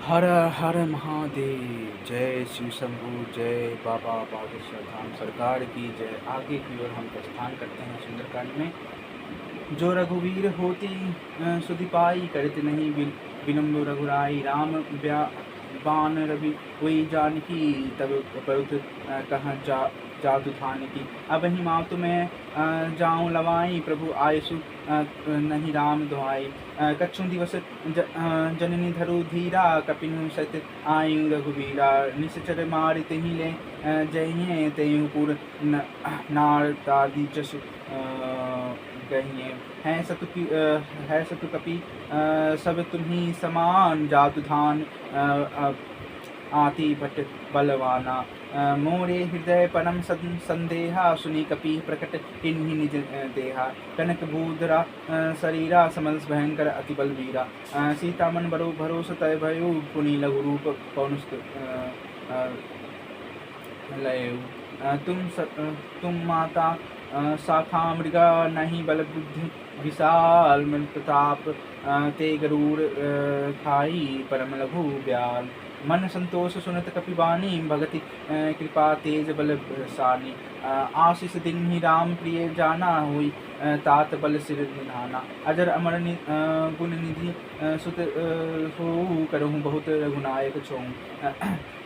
हर हर महादेव। जय शिव शंभू। जय बाबा बागेश्वर धाम सरकार की जय। आगे की ओर हम प्रस्थान करते हैं सुंदरकांड में। जो रघुवीर होती सुधि पाई, करत नहीं विलम्ब रघुराई। राम बान रवि हुई जानकी, तब परुत कहाँ जातु थान की। अब ही मातु मैं जाऊँ लवाई, प्रभु आयसु नहीं राम दुहाई। कछु दिवस जननी धरु धीरा, कपिनु सत आयु रघुवीरा। निश्चर मारि तिहि ले जहिए, तेयु पुर नारदादि जसु गहिए। है सतु कपि सब तुम्ही समान, जातु धान आति भट बलवाना। मोरे हृदय परम संदेहा, सुनी कपि प्रकट किन्हि निज देहा। कनक भूधरा शरीरा, समंस भयंकर अति बलवीरा। सीता मन बरो भरोस तय भयो, पुनि लघु रूप पौनुष लयऊ। तुम माता शाखा मृगा, नहीं बल बुद्धि विशाल। मन प्रताप ते गरुड़ खाई, परम लघु ब्याल। मन संतोष सुनत कपिबानी, भगति कृपा तेज बल सानी। आशीष दिन ही राम प्रिय जाना, हुई तात बल सिर निधाना। अजर अमर गुण निधि सुत हो, करहूँ बहुत रघुनायक छोहूँ।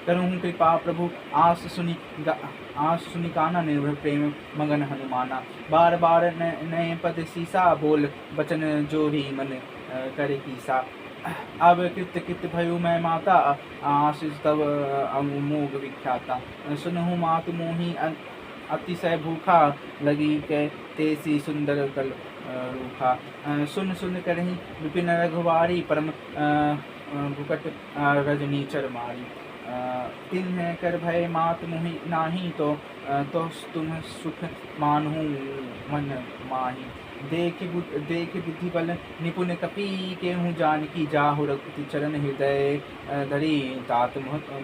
करहूँ कृपा प्रभु आस सुनि काना, निर्भर प्रेम मगन हनुमाना। बार बार नए पद सीसा, बोल बचन जोरी मन करे कीसा। अब कृत भयो मैं माता, आशीष तब अमोघ विख्याता। सुनहु मातु मोहि अतिशय भूखा, लगी कै तेसी सुंदर कल रूखा। सुन सुन करहि विपिन रघुवारी, परम भुकट रजनीचर मारी। तिन्ह कर भय मात मोहि नाही, तो तुम सुख मानहु मन माही। देख बुद्धि बल निपुण कपि, केहूँ जानकी जाहु रघुपति चरण। हृदय धरि तात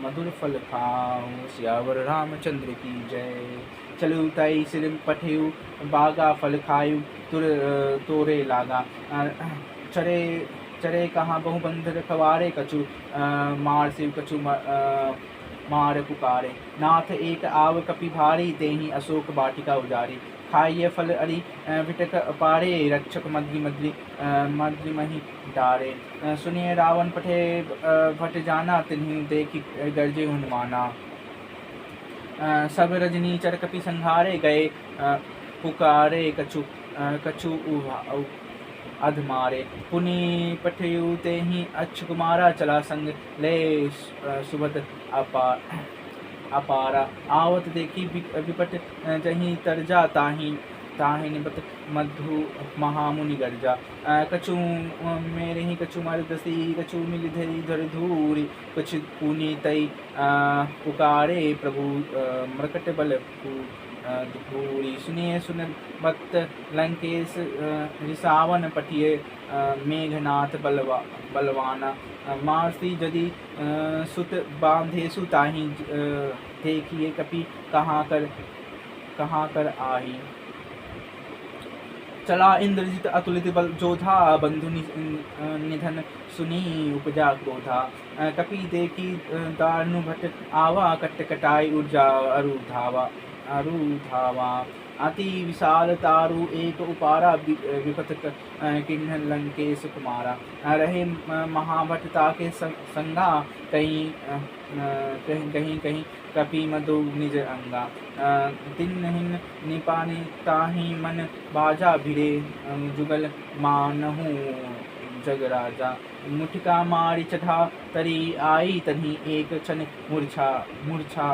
मधुर फल खाऊं, सियावर रामचंद्र की जय। चलु तई सिर पठेऊ, बागा फल खायु तोरे लागा। चरे कहाँ बहु बंध रखवारे, कछु मार शिव कछु मार पुकारे। नाथ एक आव कपि भारी, तेहि अशोक वाटिका उजारी। खाइए फल अरि विटक अपारे, रक्षक मद्रि मही डारे। सुनिए रावण पठे भट जाना, तिन्हि देखि गर्जे हनुमाना। सब रजनीचर कपि संहारे, गए पुकारे कछु अधमारे। पुनि पठयु तेहि अच्छ कुमारा, चला संग ले सुबद अपारा। आवत देखी विपट जहीं तरजा, ताहि निबत मधु महामुनि गर्जा। कछु मेरे ही कछु मरदसी, कछु मिल धरी धर धूरी। कुछ पुनि तई पुकारे, प्रभु मृकट बल धूरी। सुनिए सुन मत लंकेश रिसावन, पठिए मेघनाथ बलवाना। मारसी यदि सुत बांधेसु, ताहि देखिए कपि कहाँ कर आही। चला इंद्रजित अतुलित बल जोधा, बंधु निधन सुनी उपजा क्रोधा। कपि देखी दारुण भट आवा, कट कटाई ऊर्जा अरुधावा। अति विशाल तारु एक उपारा, विपत किन्ह लंकेश कुमारा। रहे महाभट ताके संगा, कहीं कपि मधु निज अंगा। दिनहीन निपानी ताहि मन बाजा, भिरे जुगल मानहु जगराजा। मुठिका मारी चढ़ा तरी आई, तन्ही एक क्षण मूर्छा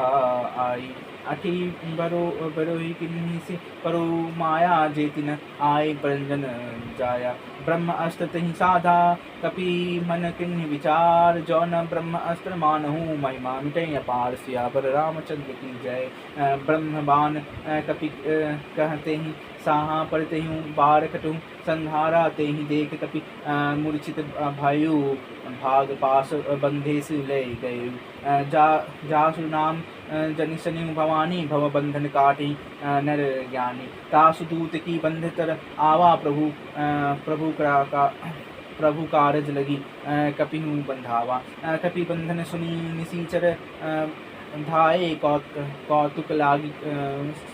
आई। अठी बरोही किन्हीं से परो माया, जेतिन आय परंजन जाया। ब्रह्म अस्त्र तहि साधा, कपि मन किन्हीं विचार। जौन ब्रह्म अस्त्र मानहु, महिमा मिटै अपार। सियावर रामचंद्र की जय। ब्रह्म बाण कपि कहते ही साहा, पड़ते हूँ बार कटूँ संहारा। तेहि देख कपि मूर्छित भयो, भाग पास बंधेस ले गए। जासु नाम जनिसनि भवानी, भव बंधन काटी नर ज्ञानी। तासु दूत की बंध तर आवा, प्रभु प्रभु कारज लगी कपिहु बंधावा। कपि बंधन सुनी निसीचर धाये कौतुक लागी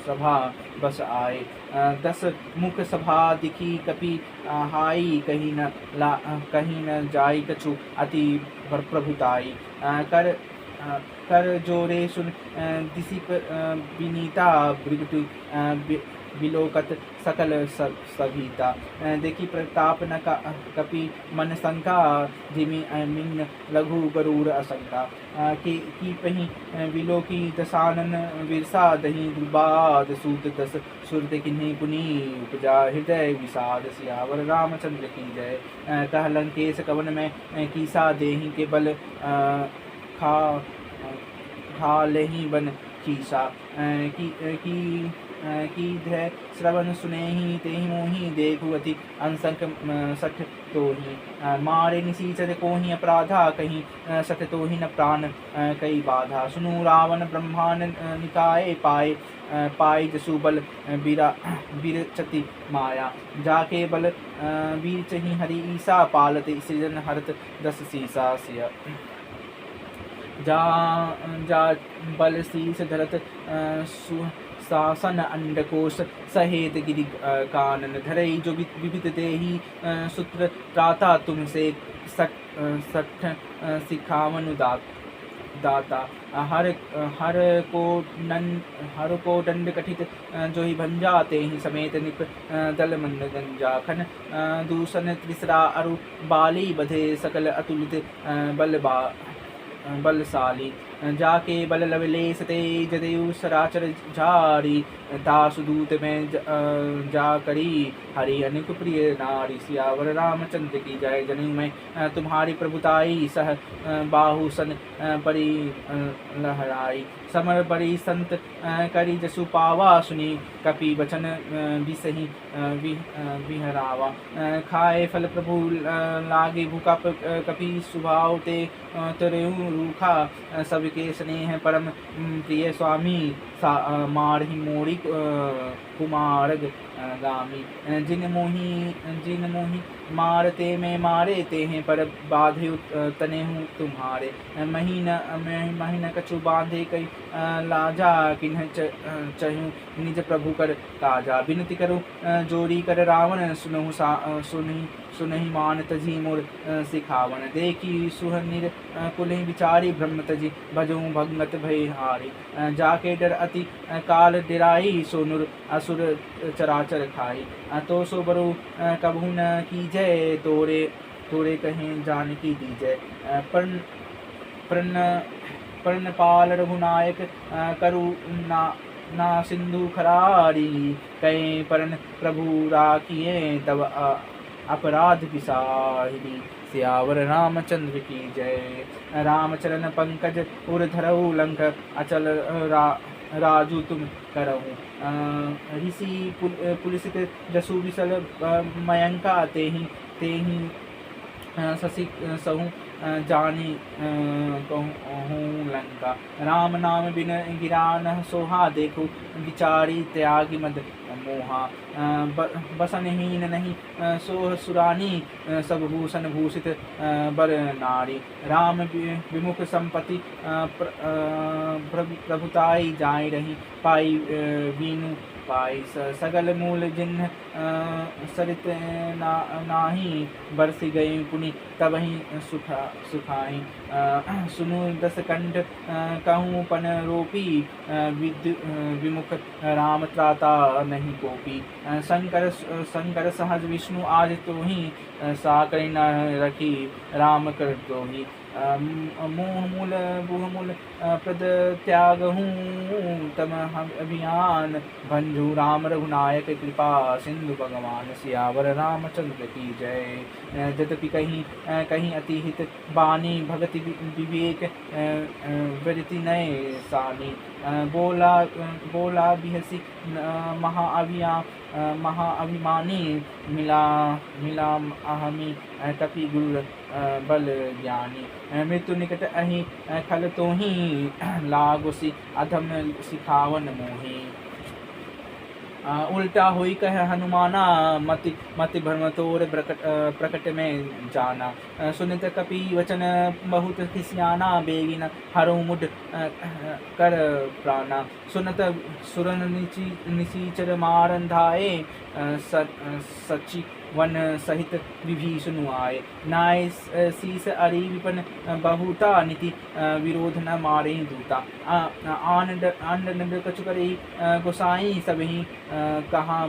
सभा बस आए। 10 मुख सभा दिखी कपि हाई कहीं न जाई कछु अति प्रभुताई। कर जोरे सुन दिसिप विनीता भृगु विलोकत सकल सभीता। देखी प्रताप न कपि मन शंका जिमि मिन्न लघु गरुड़ आशंका। की पही विलोकी दशानन विरसा दही दुर्बाद सूत 10 सुरत किन्हीं पुनि उपजा हृदय विषाद। सियावर रामचंद्र की जय। कह लंकेश कवन में कीसा देहि के बल खा लेहि बन खीसा। की धै श्रवण सुनेहि तेहि मोहि देखु अति अंसंक सठ तोहि। मारे निसीचर कोहि अपराधा कहीं सठ तोहि न प्राण कई बाधा। सुनु रावण ब्रह्मांड निकाय पाए जसु बल बिरचति माया। जाके बल वीर चहि हरि ईसा पालत सृजन हरत 10 सीसा। सिय जा बल शीस धरत शासन अंडकोश सहेत गिरि कानन। धरई जो विविध देही सूत्र त्राता तुमसे सठ सिखावनु दाता। हर को दंड कठित जो ही भंजा तेहि समेत निप दल मंद गंजा। खन दूषण त्रिसरा अरु बाली बधे सकल अतुलित बलशाली। जाके बल लवलेश तेज देव सराचर झारी। दासु दूत में जा करी हरि अनिक प्रिय नारी। सियावर रामचंद्र की जय। जनेऊ में तुम्हारी प्रभुताई सह बाहु सन परी लहराई। समर बड़ी संत करी जसु पावा सुनी कपि वचन बिसहि विहरावा। खाए फल प्रभु लागे भूखा कपि सुभाव ते तरेऊ रूखा। सबके स्नेह परम प्रिय स्वामी मारहि मोरी कुमारग गामी। जिन मोहि मारते में मारे ते हैं पर बाधे तने हूँ तुम्हारे। महीन कछु बांधे कई लाजा किन्ह चहूँ निज प्रभु कर ताजा। विनती करो जोरी कर रावण सुनहि मान तजी मोर सिखावन। देखी सुहनिर कुलहि विचारी ब्रह्म तजी भजऊ भगत भय हारी। जाके डर अति काल डिराई सोनुर असुर चराचर खाई। तो सो बरु कभू न कीजय तोरे कहें जानकी दीजय। प्रणपाल रघुनायक करु ना सिंधु खरारी। कहीं परन प्रभु राखिए तब अपराध विसाहिनी। सियावर रामचंद्र की जय। रामचरण पंकज उर धरऊ लंक अचल राजू तुम करहूँ। ऋषि पुलिसित जसु विसल मयंका तेहि शशि सहु जानी कहूँ लंका। राम नाम बिन गिरान सोहा देखो विचारी त्यागी मद मोहा। बसनहीन नहीं सोह सुरानी सब भूषण भूषित बर नारी। राम विमुख संपत्ति प्रभुताई जाय रही पाई वीनु पाई। सगल मूल जिन्ह सरित नाही बरसी गई पुनि तबहि सुखाई। सुनु 10 कंठ कहूँ पन रोपी विमुख राम त्राता नहीं कोपी। शंकर सहज विष्णु आज तो ही साकरी न रखी राम कर तो ही। मोह मूल प्रद त्याग हूँ तम अभियान भंजू राम रघुनायक कृपा सिंधु भगवान। सियावर रामचंद्र की जय। यद्यपि कहीं अति हित बानी भगति विवेक वृत्ति नये सानी। बोला बिहसी महाअभिमानी मिला अहमी कपि गुरु बल ज्ञानी। मृत्यु निकट अहि खल तो ही लागोसी अधम सिखावन मोही। उल्टा हुई कह हनुमाना, मति भ्रम तोर प्रकट में जाना। सुनित कपि वचन बहुत खिसियाना, बेगिन हरऊ मुड कर प्राणा। सुनत सुरन निशीचर मारन धाये, सचि वन सहित विभीषण आए। नाय शीस अरि विपन बहुता, नीति विरोध न मारे दूता। आन नृप कछु करे गोसाई, सबहि कहा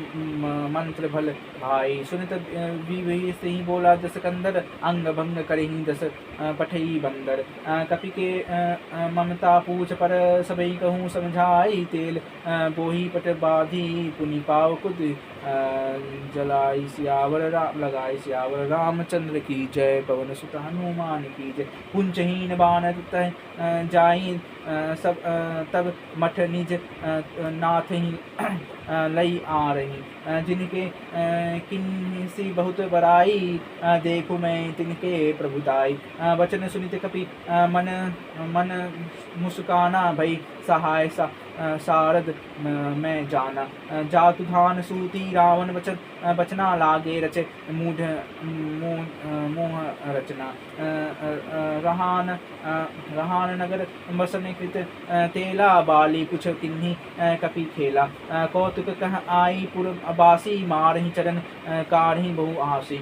मंत्र भल भाई। सुनित विभीष ही बोला जस कंदर, अंग भंग करहि दस पठई बंदर। कपि के ममता पूछ पर, सबहि कहूँ समझाई। तेल बोही पट बाधी, पुनि पाव कुद जलाई। सियावर लगाई सियावर रामचंद्र की जय, पवन सुत हनुमान की जय। पुंचहीन बाण तह जाई, सब तब मठ निज नाथ ही लई आ रही। जिनके किन्सी बहुत बड़ाई, देखो मैं तिनके प्रभुताई। वचन सुनित कपि मन मुस्काना, भई सहाय सारद मैं जाना। जातु धान सूती रावण बचना, लागे रचे मूढ़ मोह रचना। रहान नगर बसन कृत तेला, बाली कुछ किन्हीं कपि खेला। कौतुक कह आई पुरबासी, मारहि चरण कारहि बहु आसी।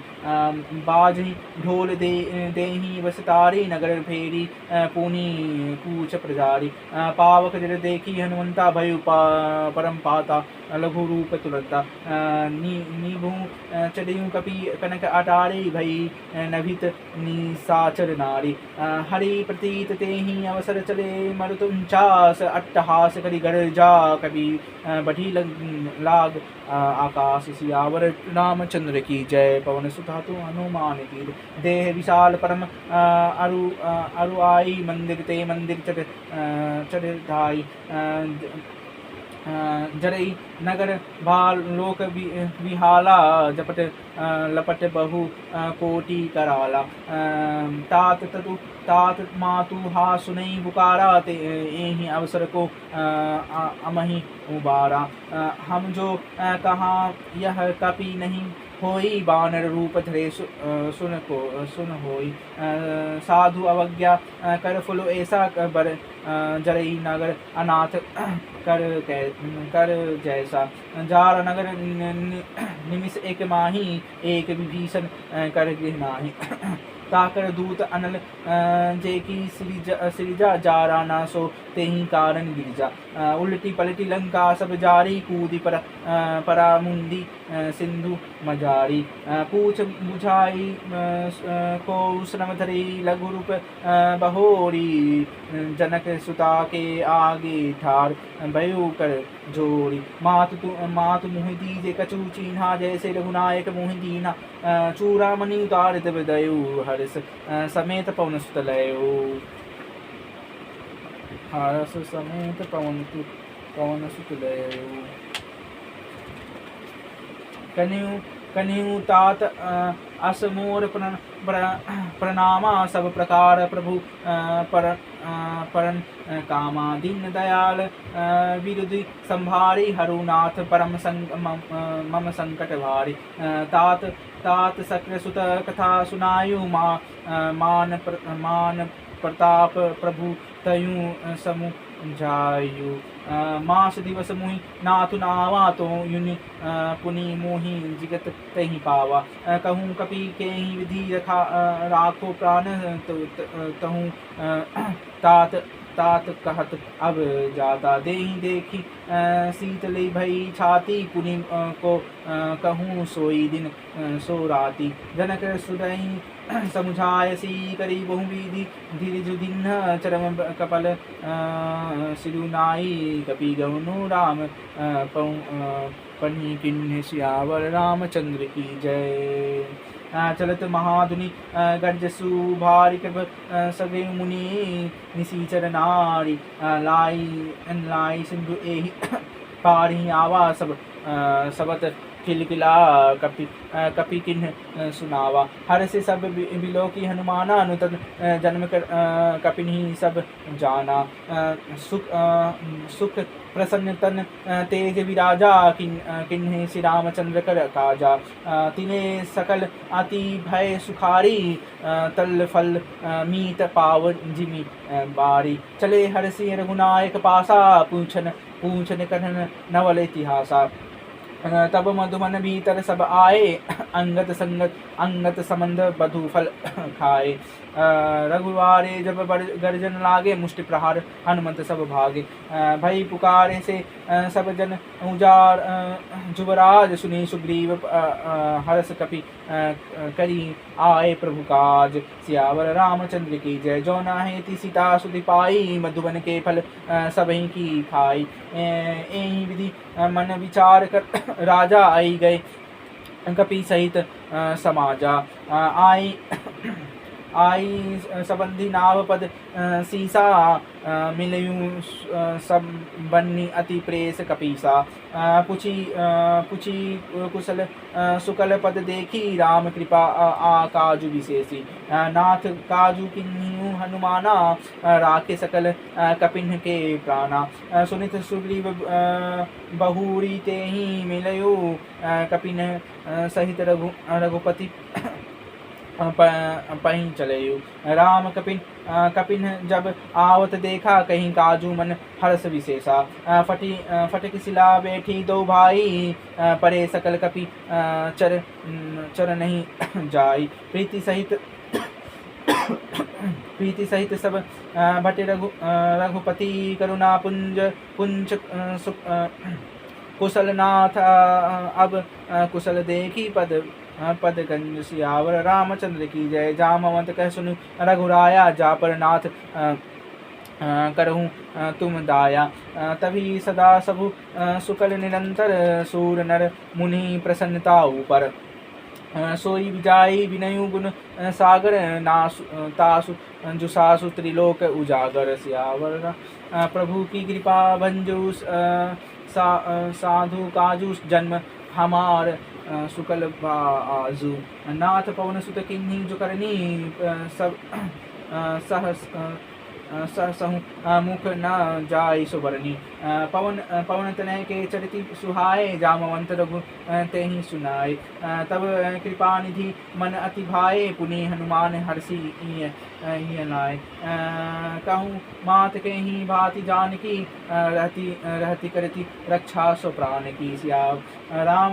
बाजहि ढोल देहि वसतारी, नगर फेरी पुनि कूच प्रजारी। पावक जर देखी हनुमंता, भयु परम पाता लघु रूप तुरंता। निभु चढ़ऊ कपि कनक अटारी, भई नभित निसाचर नारी। हरि प्रतीत तेहि अवसर चले, मरुत उनचास अट्टहास करि गर्जा। कवि बढ़ी लाग आकाश, सियावर रामचंद्र की जय, पवन सुत हनुमान की। देह विशाल परम अरु आई, मंदिर ते मंदिर चढ़ धाई। जरई नगर भाल लोक विहाला, जपट लपट बहु कोटि कराला। तात मातु हा सुनई पुकारा, एहि अवसर को अमहि उबारा। हम जो कहा यह कपि नहीं होई, बानर रूप धरे सुन होई। साधु अवज्ञा कर फुल ऐसा बर, जरई नगर अनाथ कर जैसा। जार नगर निमिष एक माही, एक विभीषण कर गिरनाही। ताकर दूत अनल जेकी सृजा, जारा ना सो तेहि कारण गिरिजा। उलटी पलटी लंका सब जारी, कूदी परामुंदी सिंधु मजारी। पूछ बुझाई को श्रम धरी, लघु रूप बहोरी। जनक सुता के आगे ठार, भयो कर जोड़ी। मातु मुहि दीजे कछु चीन्हा, जैसे रघुनायक मुहि दीना। चूड़ामणि उतार देव दयु, हर्ष समेत पवन सुत लयो। हर्ष समेत पवन सुत लयो। कन्हु तात असमोर प्रणामा, सब प्रकार प्रभु परन कामा। दीन दयाल विरुद्धि संभारी, हरुनाथ परम मम संकट भारी। तात सक्र सुत कथा सुनायु, मान प्रताप प्रभु तयु समुझायु। मास दिवस मुहि नाथु नावा, तो युनि पुनि मोहि जिगत तहि पावा। कहूँ कपि केहि विधि राखो प्राण, तहु तात कहत अब जाता। देहि देखी शीतल भई छाती, पुनि को कहूँ सोई दिन सो राती। जनक सुदहि समुझायसी, करी बहु विधि धीरज दीन्ह। चरम कपल सिरुनाई, कपि गौनु राम पन्ही किन्ह। सियावर रामचंद्र की जय। चलत महाधुनि गर्जसु भारि, कृप सगे मुनि निशीचर नारी। लाई सिंधु एहि पारि, आवा सबत किलकिला कपि किन्ह सुनावा। हर से सब बिलो की हनुमाना अनुतन जन्म कर कपिनी सब जाना। सुख प्रसन्न तन तेज विराजा किन्हे श्री रामचंद्र कर काजा। तिन्हे सकल अति भय सुखारी तल फल मीत पाव जिमि बारी। चले हरसि रघुनायक पासा पूछन कथन नवल इतिहासा। तब मधुमन भीतर सब आए अंगत संबंध बधु फल खाए। रघुवारे जब गर्जन लागे मुष्टि प्रहार हनुमंत सब भागे। भई पुकारे से सब जन उजार जुबराज सुनी सुग्रीव हर्ष कपि करी आए प्रभु काज। सियावर रामचंद्र की जय। जो नाहेति सीता सुधि पाई मधुबन के फल सबहि की खाई। एहि विधि मन विचार कर राजा आई गए कपि सहित समाजा। आई संबंधी नाव पद सीसा मिलयूं सब बन्नी अति प्रेस कपीसा। पुछी कुशल सुकल पद देखी राम कृपा काजु विशेषी। नाथ काजु किन्हीं हनुमाना राखे सकल कपिन के प्राणा। सुनित सुग्रीव बहुरी ते ही मिलयो कपिन सहित रघुपति पहीं चलेयु। राम कपिन जब आवत देखा कहीं काजू मन हर्ष विशेषा। फटक शिला बैठी दो भाई परे सकल कपि चर नहीं जाई। प्रीति सहित सब भटे रघुपति करुणा पुंज कुशलनाथ अब कुशल देखी पद गंज। सियावर रामचंद्र की जय। जामवंत कह सुनु रघुराया जा पर नाथ करहूँ तुम दाया। तभी सदा सबु सुकल निरंतर सूर नर मुनि प्रसन्नता ऊपर। सोई विजाई विनयु गुण सागर तासु जुसासु त्रिलोक उजागर। सियावर प्रभु की कृपा भंजु साधु काजु जन्म हमार सुकल बाजू। नाथ पवन सुत किन्हीं जो करनी सब सहु मुख न जाय सुबरनी। पवन तनय के चरिति सुहाए जामवंत रघु ते ही सुनाए। तब कृपा निधि मन अति भाए पुनि हनुमान हर्षि लाए। कहूँ मात के ही भांति जान की रहती करती रक्षा सो प्राण की। सियाव राम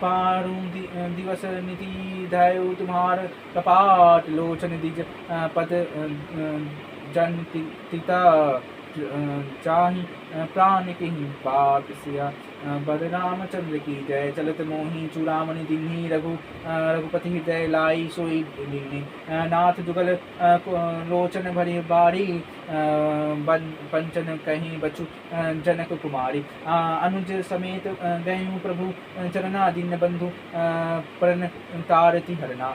पारू दिवस निधि दयु तुम्हार कपाट लोचन दिज पद जन तिता चाहि प्राण के पाट। सिया बर रामचंद्र की जय। चलत मोहि चूड़ामणि दिन्ही रघुपति हृदय लाई सोई दीन्ही। नाथ जुगल लोचन भरी बारी पंचन कहीं बचु जनक कुमारी। अनुज समेत गयु प्रभु चरना दीन बंधु प्रण तारति हरना।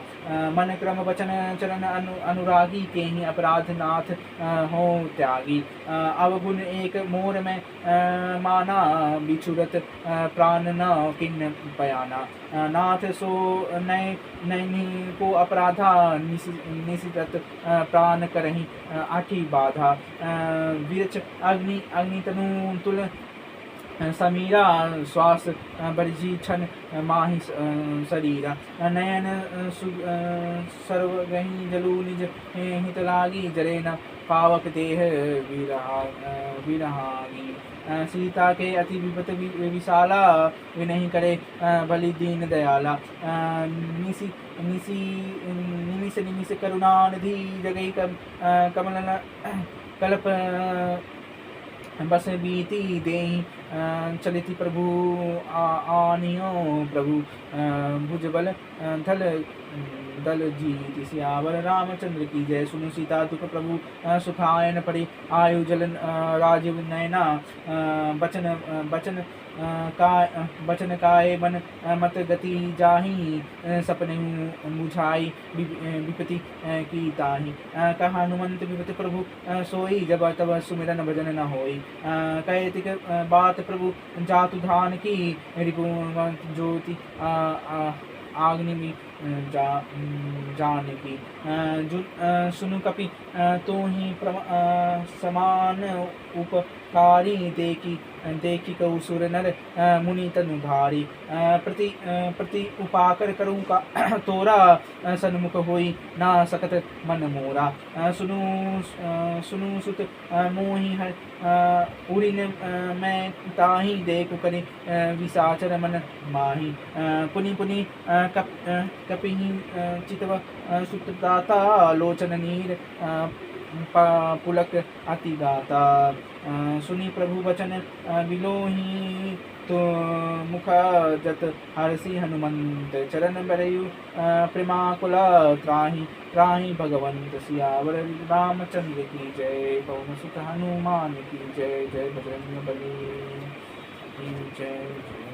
मन क्रम वचन चरण अनुरागी के ही अपराध नाथ हो त्यागी। अवगुण एक मोर में माना बिछुरत प्राण न किन्न पयाना। नाथ सो नैनी को अपराधा निशित प्राण करही आठी बाधा। विरच अग्नि तनु तुल समीरा श्वास बरजी छन माहि शरीरा। नयन सर्वगही जलू निज हित लागी जरे न पावक देह विरहागी। सीता के अति विपत विशाला विनहि करे बलि दीन दयाला। निमिष करुणा निधि जगहि कमल कल्प बस बीती देहि चलिति प्रभु आनियो प्रभु भुजबल दल जीति। सियावर रामचंद्र की जय। सुनु सीता दुख प्रभु सुखायन पड़े आयु जलन राजीव नयना। बचन बचन काय बन मत गति जाहि सपने मुझाई विपति की ताहि कहा हनुमंत विपति प्रभु सोई जब तब सुमिरन भजन न होई कहतिक बात प्रभु जातु धान की रिपु ज्योति आग्नि में जान की सुनु कपि तो ही समान उपकारी देखी कहु सुर नर मुनि तनुधारी प्रति उपाकर करूँ का तोरा सन्मुख होई ना सकत मन मोरा सुनु सुत मोहि उरिन मैं ताहि देख करि विसाचर मन माहि पुनि पुनि कपिहि चितव सुतदाता लोचन नीर पुलक अति दाता सुनि प्रभु वचन विलोही तो मुख जत हरसी हनुमंत चरण बरयु प्रेमाकुला त्राहि त्राहि भगवंत सियावर रामचंद्र की जय पवन सुत हनुमान की जय जय बजरंग बली की जय।